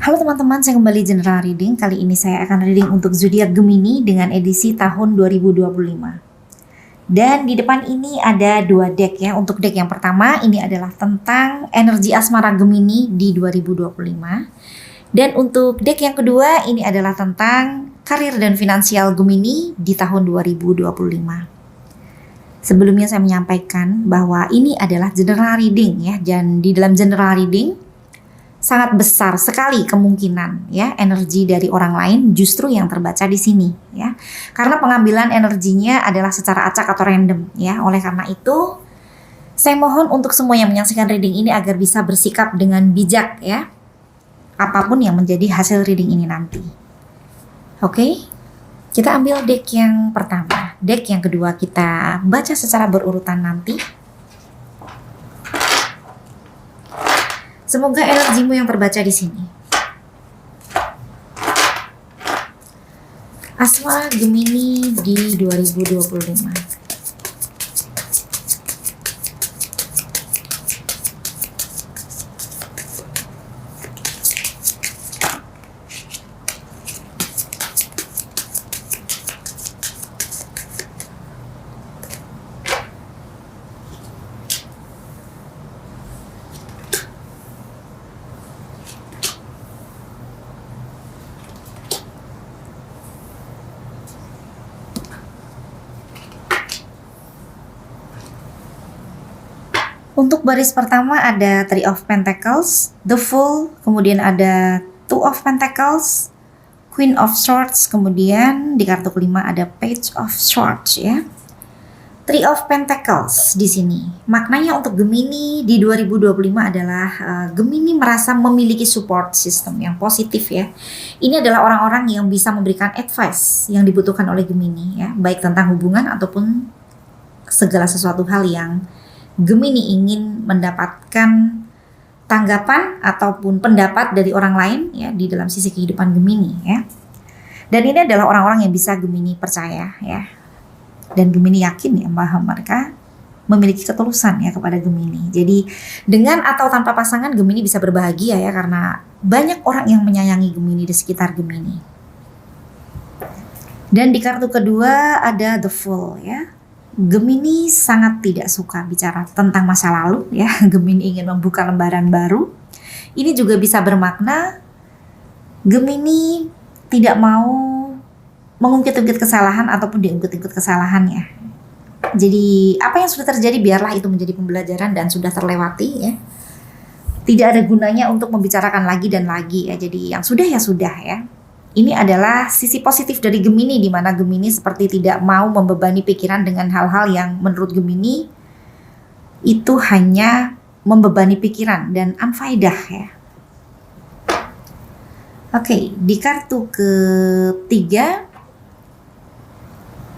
Halo teman-teman, saya kembali General Reading. Kali ini saya akan reading untuk zodiak Gemini dengan edisi tahun 2025. Dan di depan ini ada dua deck ya. Untuk deck yang pertama ini adalah tentang energi asmara Gemini di 2025. Dan untuk deck yang kedua ini adalah tentang karir dan finansial Gemini di tahun 2025. Sebelumnya saya menyampaikan bahwa ini adalah general reading ya. Dan di dalam general reading sangat besar sekali kemungkinan ya energi dari orang lain justru yang terbaca di sini ya. Karena pengambilan energinya adalah secara acak atau random ya. Oleh karena itu saya mohon untuk semua yang menyaksikan reading ini agar bisa bersikap dengan bijak ya. Apapun yang menjadi hasil reading ini nanti. Oke? Kita ambil deck yang pertama. Deck yang kedua kita baca secara berurutan nanti. Semoga energimu yang terbaca di sini. Asma Gemini di 2025. Untuk baris pertama ada Three of Pentacles, The Fool, kemudian ada Two of Pentacles, Queen of Swords, kemudian di kartu kelima ada Page of Swords ya. Three of Pentacles di sini. Maknanya untuk Gemini di 2025 adalah Gemini merasa memiliki support system yang positif ya. Ini adalah orang-orang yang bisa memberikan advice yang dibutuhkan oleh Gemini ya, baik tentang hubungan ataupun segala sesuatu hal yang Gemini ingin mendapatkan tanggapan ataupun pendapat dari orang lain ya di dalam sisi kehidupan Gemini ya. Dan ini adalah orang-orang yang bisa Gemini percaya ya. Dan Gemini yakin ya bahwa mereka memiliki ketulusan ya kepada Gemini. Jadi dengan atau tanpa pasangan Gemini bisa berbahagia ya karena banyak orang yang menyayangi Gemini di sekitar Gemini. Dan di kartu kedua ada The Fool ya. Gemini sangat tidak suka bicara tentang masa lalu ya. Gemini ingin membuka lembaran baru. Ini juga bisa bermakna Gemini tidak mau mengungkit-ungkit kesalahan ataupun diungkit-ungkit kesalahannya. Jadi apa yang sudah terjadi biarlah itu menjadi pembelajaran dan sudah terlewati ya. Tidak ada gunanya untuk membicarakan lagi dan lagi ya. Jadi yang sudah ya sudah ya. Ini adalah sisi positif dari Gemini di mana Gemini seperti tidak mau membebani pikiran dengan hal-hal yang menurut Gemini itu hanya membebani pikiran dan unfaedah ya. Oke, di kartu ketiga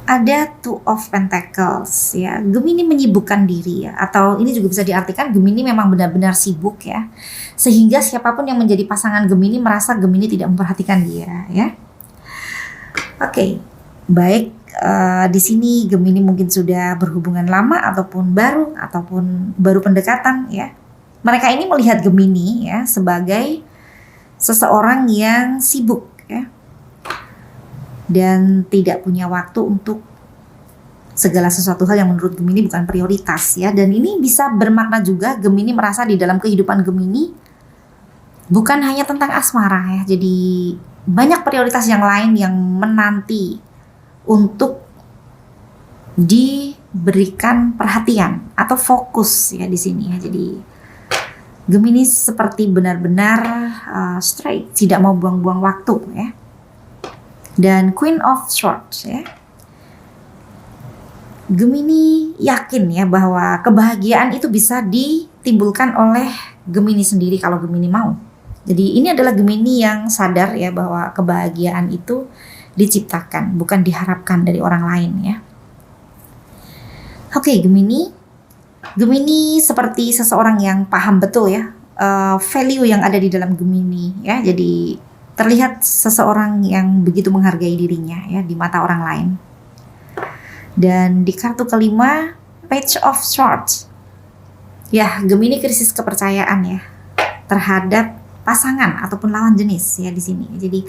ada Two of Pentacles ya. Gemini menyibukkan diri ya, atau ini juga bisa diartikan Gemini memang benar-benar sibuk ya. Sehingga siapapun yang menjadi pasangan Gemini merasa Gemini tidak memperhatikan dia ya. Oke, baik di sini Gemini mungkin sudah berhubungan lama ataupun baru pendekatan ya. Mereka ini melihat Gemini ya sebagai seseorang yang sibuk ya. Dan tidak punya waktu untuk segala sesuatu hal yang menurut Gemini bukan prioritas ya. Dan ini bisa bermakna juga Gemini merasa di dalam kehidupan Gemini bukan hanya tentang asmara ya. Jadi banyak prioritas yang lain yang menanti untuk diberikan perhatian atau fokus ya di sini ya. Jadi Gemini seperti benar-benar straight, tidak mau buang-buang waktu ya. Dan Queen of Swords ya. Gemini yakin ya bahwa kebahagiaan itu bisa ditimbulkan oleh Gemini sendiri kalau Gemini mau. Jadi ini adalah Gemini yang sadar ya bahwa kebahagiaan itu diciptakan, bukan diharapkan dari orang lain ya. Oke, Gemini seperti seseorang yang paham betul ya value yang ada di dalam Gemini ya. Jadi terlihat seseorang yang begitu menghargai dirinya ya di mata orang lain. Dan di kartu kelima Page of Swords. Ya, Gemini krisis kepercayaan ya terhadap pasangan ataupun lawan jenis ya di sini. Jadi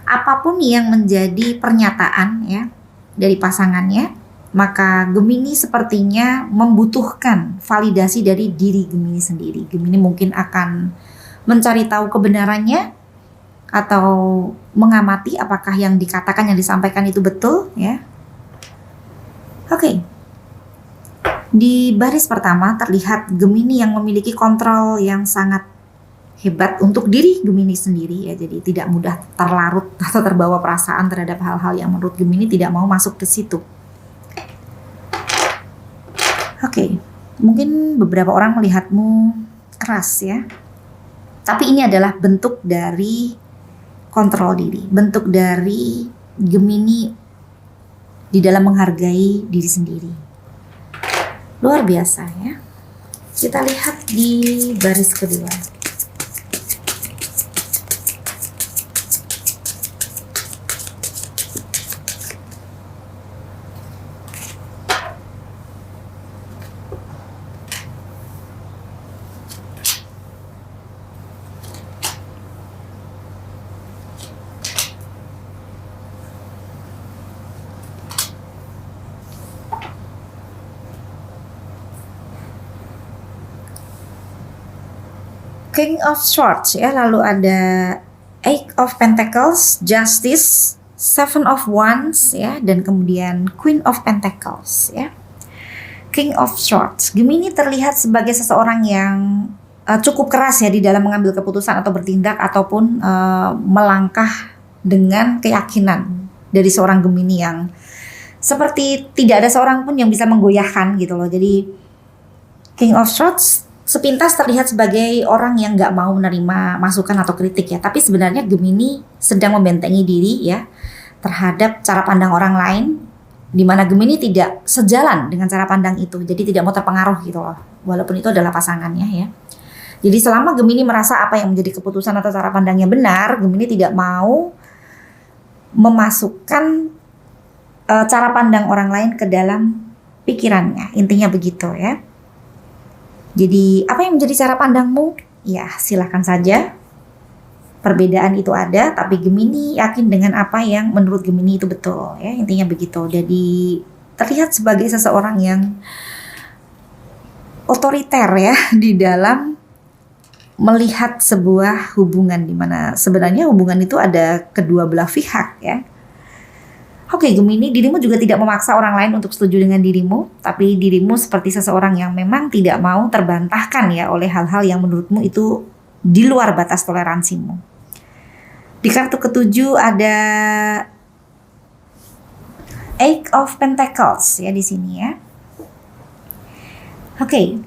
apapun yang menjadi pernyataan ya dari pasangannya, maka Gemini sepertinya membutuhkan validasi dari diri Gemini sendiri. Gemini mungkin akan mencari tahu kebenarannya atau mengamati apakah yang dikatakan, yang disampaikan itu betul ya. Oke. Di baris pertama terlihat Gemini yang memiliki kontrol yang sangat hebat untuk diri Gemini sendiri ya. Jadi tidak mudah terlarut atau terbawa perasaan terhadap hal-hal yang menurut Gemini tidak mau masuk ke situ. Oke, mungkin beberapa orang melihatmu keras ya. Tapi ini adalah bentuk dari kontrol diri, bentuk dari Gemini di dalam menghargai diri sendiri. Luar biasa ya. Kita lihat di baris kedua. King of Swords ya, lalu ada Eight of Pentacles, Justice, Seven of Wands ya, dan kemudian Queen of Pentacles ya. King of Swords, Gemini terlihat sebagai seseorang yang cukup keras ya di dalam mengambil keputusan atau bertindak ataupun melangkah dengan keyakinan dari seorang Gemini yang seperti tidak ada seorang pun yang bisa menggoyahkan gitu loh. Jadi King of Swords sepintas terlihat sebagai orang yang nggak mau menerima masukan atau kritik ya, tapi sebenarnya Gemini sedang membentengi diri ya terhadap cara pandang orang lain, di mana Gemini tidak sejalan dengan cara pandang itu, jadi tidak mau terpengaruh gitu loh, walaupun itu adalah pasangannya ya. Jadi selama Gemini merasa apa yang menjadi keputusan atau cara pandangnya benar, Gemini tidak mau memasukkan cara pandang orang lain ke dalam pikirannya, intinya begitu ya. Jadi apa yang menjadi cara pandangmu? Ya silahkan saja. Perbedaan itu ada, tapi Gemini yakin dengan apa yang menurut Gemini itu betul ya, intinya begitu. Jadi terlihat sebagai seseorang yang otoriter ya di dalam melihat sebuah hubungan, di mana sebenarnya hubungan itu ada kedua belah pihak ya. Oke, Gemini, dirimu juga tidak memaksa orang lain untuk setuju dengan dirimu, tapi dirimu seperti seseorang yang memang tidak mau terbantahkan ya oleh hal-hal yang menurutmu itu di luar batas toleransimu. Di kartu ketujuh ada Eight of Pentacles ya di sini ya. Oke,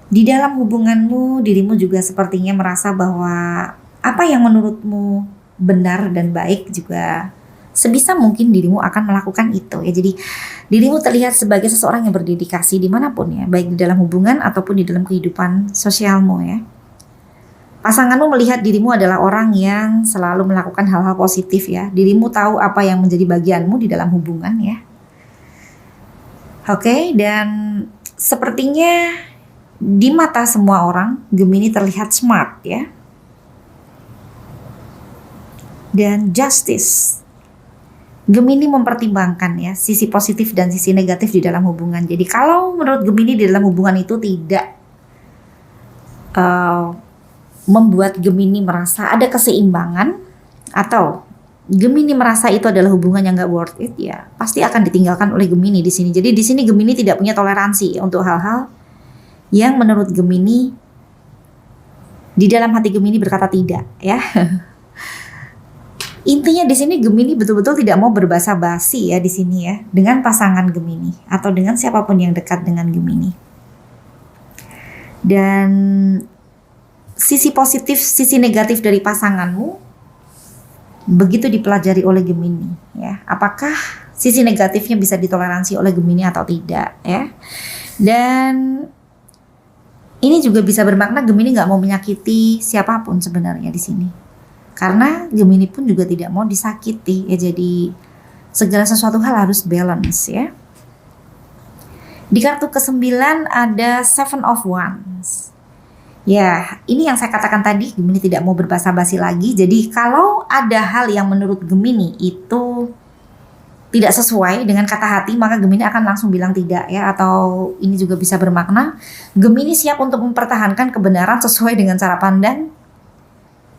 di dalam hubunganmu dirimu juga sepertinya merasa bahwa apa yang menurutmu benar dan baik juga sebisa mungkin dirimu akan melakukan itu ya. Jadi dirimu terlihat sebagai seseorang yang berdedikasi dimanapun ya, baik di dalam hubungan ataupun di dalam kehidupan sosialmu ya. Pasanganmu melihat dirimu adalah orang yang selalu melakukan hal-hal positif ya. Dirimu tahu apa yang menjadi bagianmu di dalam hubungan ya. Oke, dan sepertinya di mata semua orang Gemini terlihat smart ya. Dan Justice, Gemini mempertimbangkan ya sisi positif dan sisi negatif di dalam hubungan. Jadi kalau menurut Gemini di dalam hubungan itu tidak membuat Gemini merasa ada keseimbangan, atau Gemini merasa itu adalah hubungan yang nggak worth it ya, pasti akan ditinggalkan oleh Gemini di sini. Jadi di sini Gemini tidak punya toleransi untuk hal-hal yang menurut Gemini di dalam hati Gemini berkata tidak ya. Intinya di sini Gemini betul-betul tidak mau berbasa basi ya di sini ya dengan pasangan Gemini atau dengan siapapun yang dekat dengan Gemini. Dan sisi positif, sisi negatif dari pasanganmu begitu dipelajari oleh Gemini ya. Apakah sisi negatifnya bisa ditoleransi oleh Gemini atau tidak ya. Dan ini juga bisa bermakna Gemini nggak mau menyakiti siapapun sebenarnya di sini. Karena Gemini pun juga tidak mau disakiti ya, jadi segala sesuatu hal harus balance ya. Di kartu ke-9 ada Seven of Wands. Ya, ini yang saya katakan tadi, Gemini tidak mau berbasa-basi lagi. Jadi kalau ada hal yang menurut Gemini itu tidak sesuai dengan kata hati, maka Gemini akan langsung bilang tidak ya. Atau ini juga bisa bermakna Gemini siap untuk mempertahankan kebenaran sesuai dengan cara pandang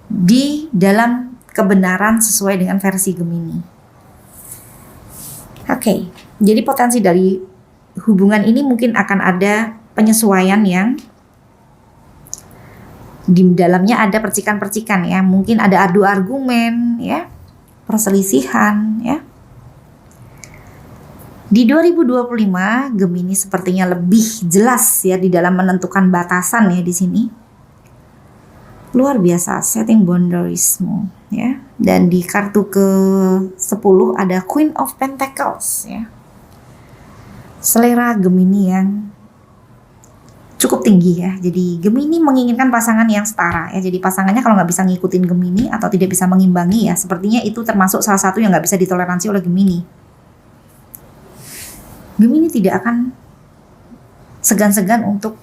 di dalam kebenaran sesuai dengan versi Gemini. Oke, jadi potensi dari hubungan ini mungkin akan ada penyesuaian yang di dalamnya ada percikan-percikan ya, mungkin ada adu argumen ya, perselisihan ya. Di 2025 Gemini sepertinya lebih jelas ya di dalam menentukan batasan ya di sini. Luar biasa setting boundariesmu ya. Dan di kartu ke-10 ada Queen of Pentacles ya. Selera Gemini yang cukup tinggi ya. Jadi Gemini menginginkan pasangan yang setara ya. Jadi pasangannya kalau nggak bisa ngikutin Gemini atau tidak bisa mengimbangi ya, sepertinya itu termasuk salah satu yang nggak bisa ditoleransi oleh Gemini. Gemini tidak akan segan-segan untuk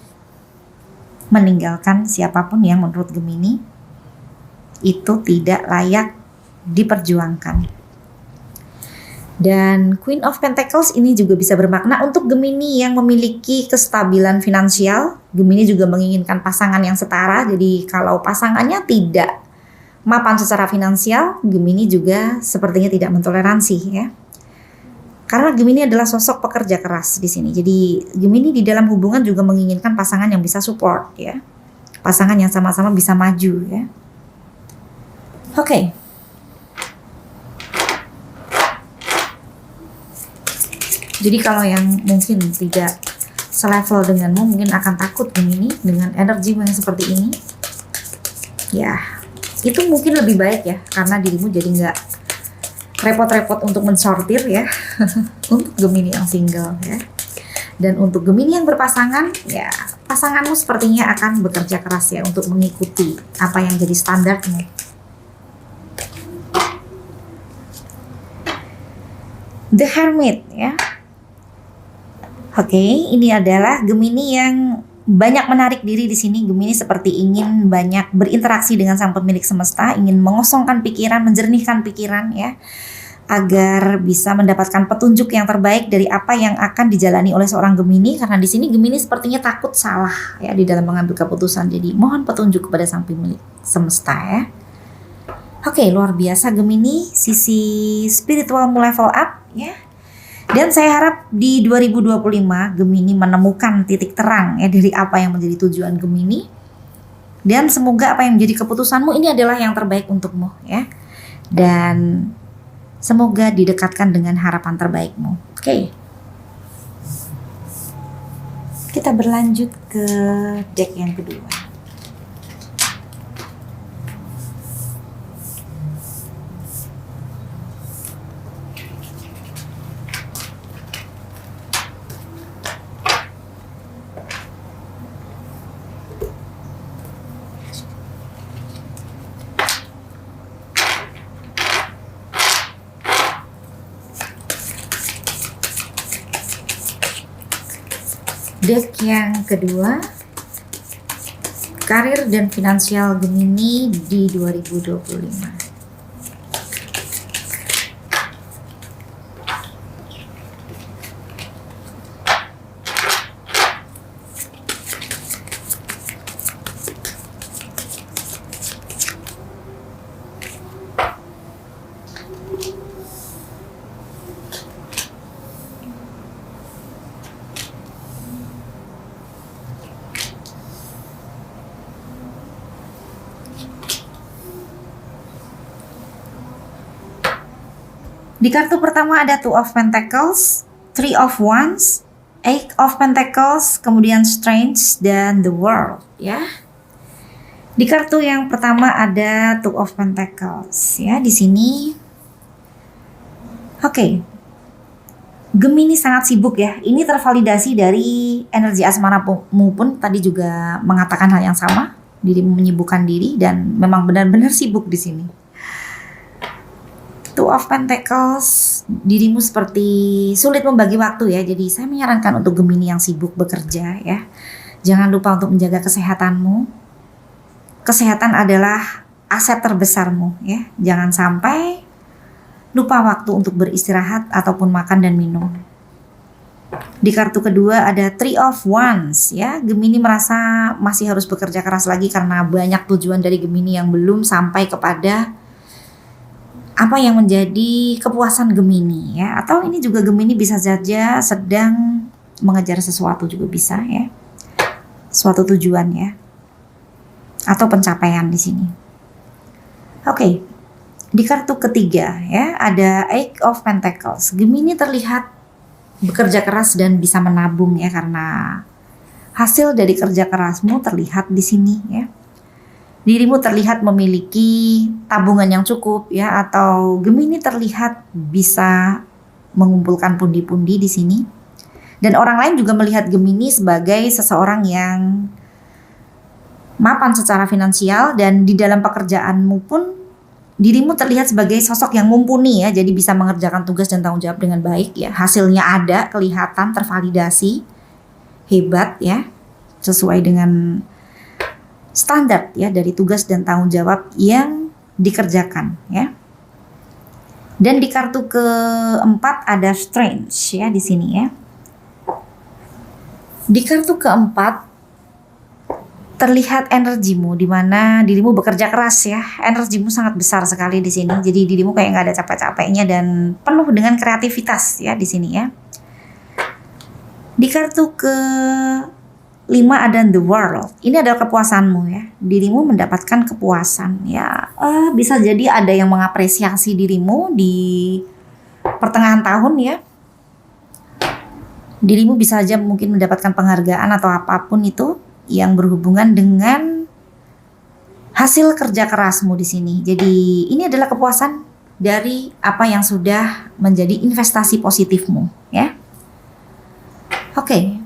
meninggalkan siapapun yang menurut Gemini itu tidak layak diperjuangkan. Dan Queen of Pentacles ini juga bisa bermakna untuk Gemini yang memiliki kestabilan finansial. Gemini juga menginginkan pasangan yang setara. Jadi kalau pasangannya tidak mapan secara finansial, Gemini juga sepertinya tidak mentoleransi ya. Karena Gemini adalah sosok pekerja keras di sini. Jadi Gemini di dalam hubungan juga menginginkan pasangan yang bisa support ya. Pasangan yang sama-sama bisa maju ya. Oke. Jadi kalau yang mungkin tidak selevel denganmu mungkin akan takut Gemini dengan energimu yang seperti ini. Ya, itu mungkin lebih baik ya, karena dirimu jadi nggak repot-repot untuk mensortir ya untuk Gemini yang single ya. Dan untuk Gemini yang berpasangan, ya pasanganmu sepertinya akan bekerja keras ya untuk mengikuti apa yang jadi standarmu. The Hermit ya. Oke, ini adalah Gemini yang banyak menarik diri di sini. Gemini seperti ingin banyak berinteraksi dengan sang pemilik semesta, ingin mengosongkan pikiran, menjernihkan pikiran ya, agar bisa mendapatkan petunjuk yang terbaik dari apa yang akan dijalani oleh seorang Gemini. Karena di sini Gemini sepertinya takut salah ya di dalam mengambil keputusan. Jadi mohon petunjuk kepada sang pemilik semesta ya. Oke, luar biasa Gemini, sisi spiritualmu level up ya. Dan saya harap di 2025 Gemini menemukan titik terang ya dari apa yang menjadi tujuan Gemini. Dan semoga apa yang menjadi keputusanmu ini adalah yang terbaik untukmu ya. Dan semoga didekatkan dengan harapan terbaikmu. Oke. Kita berlanjut ke deck yang kedua. Deck yang kedua, karir dan finansial Gemini di 2025. Di kartu pertama ada Two of Pentacles, Three of Wands, Eight of Pentacles, kemudian Strange dan The World ya. Di kartu yang pertama ada Two of Pentacles ya di sini. Oke. Gemini sangat sibuk ya. Ini tervalidasi dari energi asmaramu pun tadi juga mengatakan hal yang sama. Dirimu menyibukkan diri dan memang benar-benar sibuk di sini. Two of Pentacles, dirimu seperti sulit membagi waktu ya. Jadi saya menyarankan untuk Gemini yang sibuk bekerja ya. Jangan lupa untuk menjaga kesehatanmu. kesehatan adalah aset terbesarmu ya. Jangan sampai lupa waktu untuk beristirahat ataupun makan dan minum. Di kartu kedua ada Three of Wands ya. Gemini merasa masih harus bekerja keras lagi karena banyak tujuan dari Gemini yang belum sampai kepada apa yang menjadi kepuasan Gemini ya. Atau ini juga Gemini bisa saja sedang mengejar sesuatu juga bisa ya. Suatu tujuan ya. Atau pencapaian di sini. Oke. Di kartu ketiga ya ada Eight of Pentacles. Gemini terlihat bekerja keras dan bisa menabung ya karena hasil dari kerja kerasmu terlihat di sini ya. Dirimu terlihat memiliki tabungan yang cukup ya, atau Gemini terlihat bisa mengumpulkan pundi-pundi di sini. Dan orang lain juga melihat Gemini sebagai seseorang yang mapan secara finansial, dan di dalam pekerjaanmu pun dirimu terlihat sebagai sosok yang mumpuni ya, jadi bisa mengerjakan tugas dan tanggung jawab dengan baik ya. Hasilnya ada, kelihatan, tervalidasi, hebat ya, sesuai dengan standar ya dari tugas dan tanggung jawab yang dikerjakan ya. Dan di kartu keempat ada Strange ya di sini ya. Di kartu keempat terlihat energimu, di mana dirimu bekerja keras ya. Energimu sangat besar sekali di sini. Jadi dirimu kayak nggak ada capek-capeknya dan penuh dengan kreativitas ya di sini ya. Di kartu ke-5 ada The World. Ini adalah kepuasanmu ya. Dirimu mendapatkan kepuasan ya. Bisa jadi ada yang mengapresiasi dirimu di pertengahan tahun ya. Dirimu bisa saja mungkin mendapatkan penghargaan atau apapun itu yang berhubungan dengan hasil kerja kerasmu di sini. Jadi ini adalah kepuasan dari apa yang sudah menjadi investasi positifmu ya. Oke.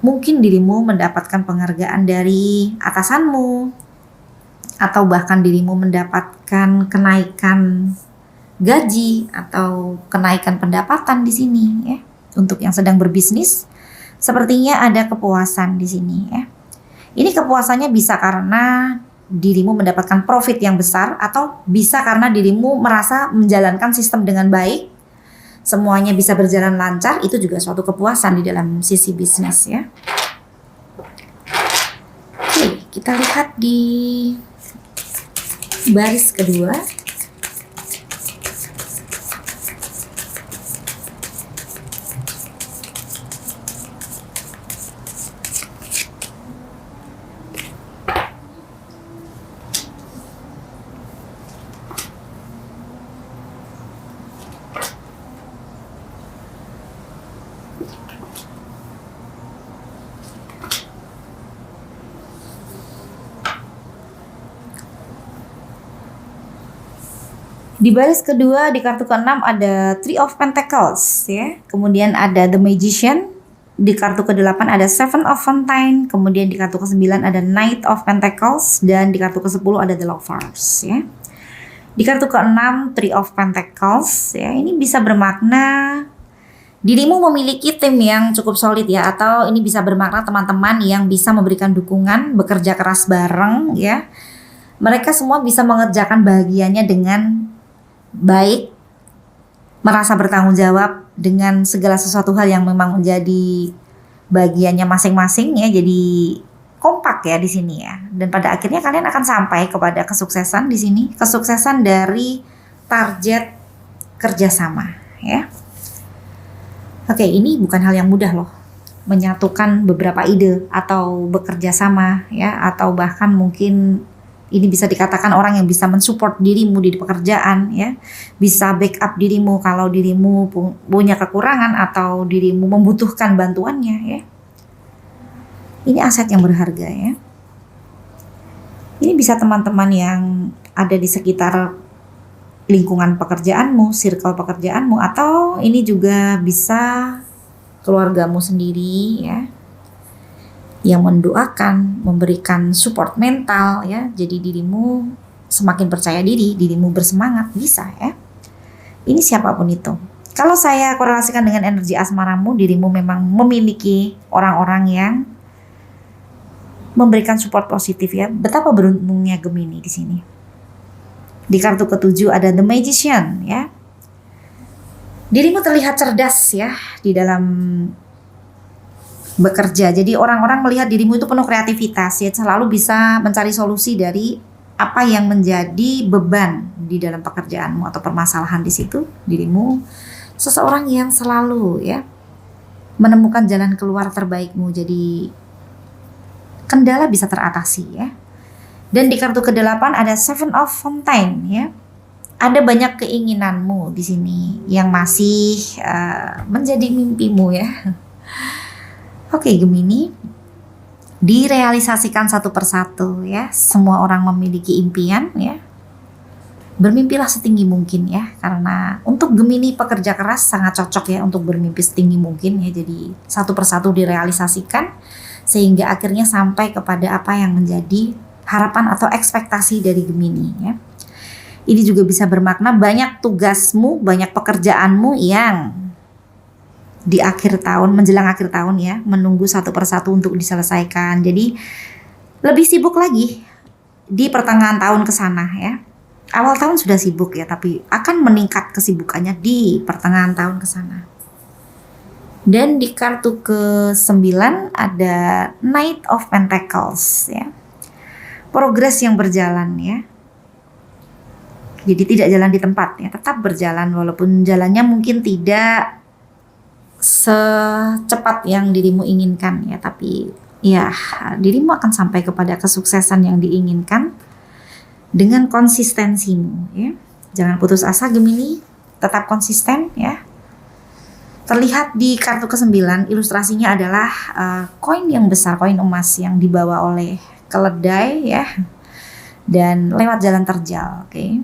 Mungkin dirimu mendapatkan penghargaan dari atasanmu, atau bahkan dirimu mendapatkan kenaikan gaji atau kenaikan pendapatan di sini ya. Untuk yang sedang berbisnis, sepertinya ada kepuasan di sini ya. Ini kepuasannya bisa karena dirimu mendapatkan profit yang besar, atau bisa karena dirimu merasa menjalankan sistem dengan baik. Semuanya bisa berjalan lancar, itu juga suatu kepuasan di dalam sisi bisnis ya. Oke, kita lihat di baris kedua. Di baris kedua di kartu ke-6 ada Three of Pentacles ya. Kemudian ada The Magician. Di kartu ke-8 ada Seven of Fontaine. Kemudian di kartu ke-9 ada Knight of Pentacles. Dan di kartu ke-10 ada The Lovers ya. Di kartu ke-6 Three of Pentacles ya. Ini bisa bermakna dirimu memiliki tim yang cukup solid ya. Atau ini bisa bermakna teman-teman yang bisa memberikan dukungan, bekerja keras bareng ya. Mereka semua bisa mengerjakan bahagiannya dengan baik, merasa bertanggung jawab dengan segala sesuatu hal yang memang menjadi bagiannya masing-masing ya. Jadi kompak ya di sini ya. Dan pada akhirnya kalian akan sampai kepada kesuksesan di sini, kesuksesan dari target kerjasama ya. Oke, ini bukan hal yang mudah loh, menyatukan beberapa ide atau bekerja sama ya, atau bahkan mungkin ini bisa dikatakan orang yang bisa mensupport dirimu di pekerjaan ya. Bisa backup dirimu kalau dirimu punya kekurangan atau dirimu membutuhkan bantuannya ya. Ini aset yang berharga ya. Ini bisa teman-teman yang ada di sekitar lingkungan pekerjaanmu, circle pekerjaanmu, atau ini juga bisa keluargamu sendiri ya, yang mendoakan, memberikan support mental ya. Jadi dirimu semakin percaya diri, dirimu bersemangat, bisa ya. Ini siapapun itu. Kalau saya korelasikan dengan energi asmaramu, dirimu memang memiliki orang-orang yang memberikan support positif ya. Betapa beruntungnya Gemini di sini. Di kartu ketujuh ada The Magician ya. Dirimu terlihat cerdas ya di dalam bekerja. Jadi orang-orang melihat dirimu itu penuh kreativitas ya, selalu bisa mencari solusi dari apa yang menjadi beban di dalam pekerjaanmu atau permasalahan di situ. Dirimu seseorang yang selalu ya menemukan jalan keluar terbaikmu. Jadi kendala bisa teratasi ya. Dan di kartu ke-8 ada Seven of Fountain ya. Ada banyak keinginanmu di sini yang masih menjadi mimpimu ya. Oke Gemini, direalisasikan satu persatu ya. Semua orang memiliki impian ya. Bermimpilah setinggi mungkin ya, karena untuk Gemini pekerja keras sangat cocok ya untuk bermimpi setinggi mungkin ya. Jadi satu persatu direalisasikan sehingga akhirnya sampai kepada apa yang menjadi harapan atau ekspektasi dari Gemini ya. Ini juga bisa bermakna banyak tugasmu, banyak pekerjaanmu yang di akhir tahun, menjelang akhir tahun ya, menunggu satu persatu untuk diselesaikan. Jadi lebih sibuk lagi di pertengahan tahun ke sana ya. Awal tahun sudah sibuk ya, tapi akan meningkat kesibukannya di pertengahan tahun ke sana. Dan di kartu ke-9 ada Knight of Pentacles ya. Progres yang berjalan ya. Jadi tidak jalan di tempat ya, tetap berjalan walaupun jalannya mungkin tidak secepat yang dirimu inginkan ya, tapi ya dirimu akan sampai kepada kesuksesan yang diinginkan dengan konsistensimu ya. Jangan putus asa Gemini, tetap konsisten ya. Terlihat di kartu ke-9 ilustrasinya adalah koin yang besar, koin emas yang dibawa oleh keledai ya, dan lewat jalan terjal. Oke.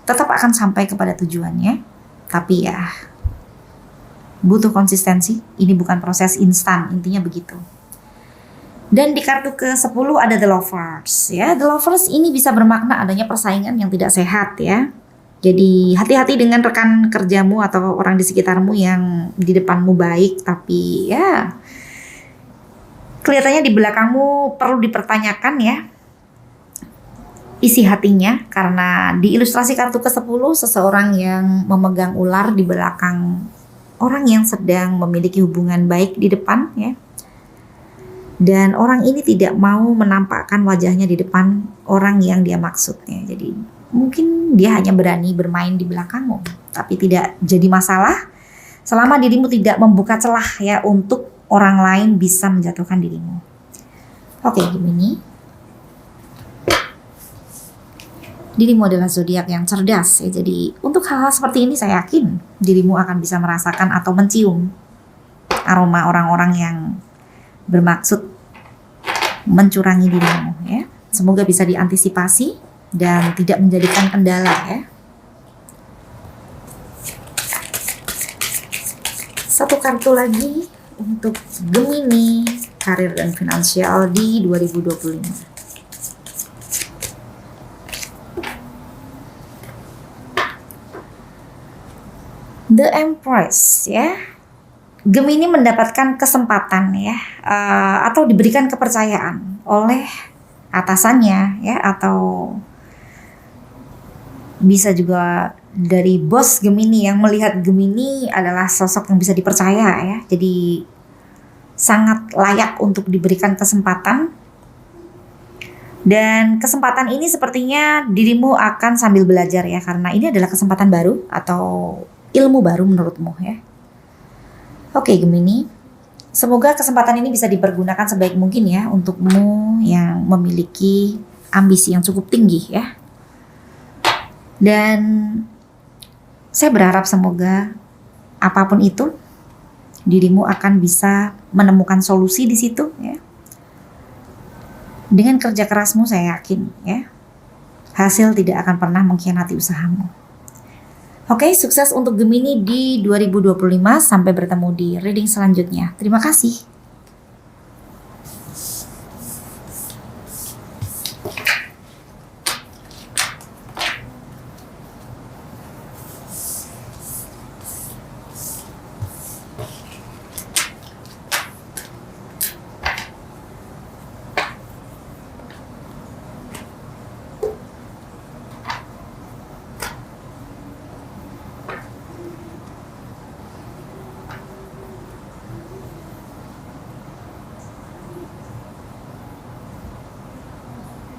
Tetap akan sampai kepada tujuannya, tapi ya butuh konsistensi. Ini bukan proses instan, intinya begitu. Dan di kartu ke-10 ada The Lovers ya. The Lovers ini bisa bermakna adanya persaingan yang tidak sehat ya. Jadi hati-hati dengan rekan kerjamu atau orang di sekitarmu yang di depanmu baik, tapi ya kelihatannya di belakangmu perlu dipertanyakan ya isi hatinya, karena di ilustrasi kartu ke-10 seseorang yang memegang ular di belakang orang yang sedang memiliki hubungan baik di depan ya. Dan orang ini tidak mau menampakkan wajahnya di depan orang yang dia maksudnya. Jadi mungkin dia hanya berani bermain di belakangmu, tapi tidak jadi masalah selama dirimu tidak membuka celah ya untuk orang lain bisa menjatuhkan dirimu. Oke Gemini. Dirimu adalah zodiak yang cerdas ya. Jadi untuk hal-hal seperti ini saya yakin dirimu akan bisa merasakan atau mencium aroma orang-orang yang bermaksud mencurangi dirimu ya. Semoga bisa diantisipasi dan tidak menjadikan kendala ya. Satu kartu lagi untuk Gemini, karir dan finansial di 2025. The Empress ya. Gemini mendapatkan kesempatan ya, atau diberikan kepercayaan oleh atasannya ya, atau bisa juga dari bos Gemini yang melihat Gemini adalah sosok yang bisa dipercaya ya. Jadi sangat layak untuk diberikan kesempatan. Dan kesempatan ini sepertinya dirimu akan sambil belajar ya, karena ini adalah kesempatan baru atau ilmu baru menurutmu ya. Oke Gemini, semoga kesempatan ini bisa dipergunakan sebaik mungkin ya untukmu yang memiliki ambisi yang cukup tinggi ya. Dan saya berharap semoga apapun itu dirimu akan bisa menemukan solusi di situ ya. Dengan kerja kerasmu saya yakin ya, hasil tidak akan pernah mengkhianati usahamu. Oke, sukses untuk Gemini di 2025. Sampai bertemu di reading selanjutnya. Terima kasih.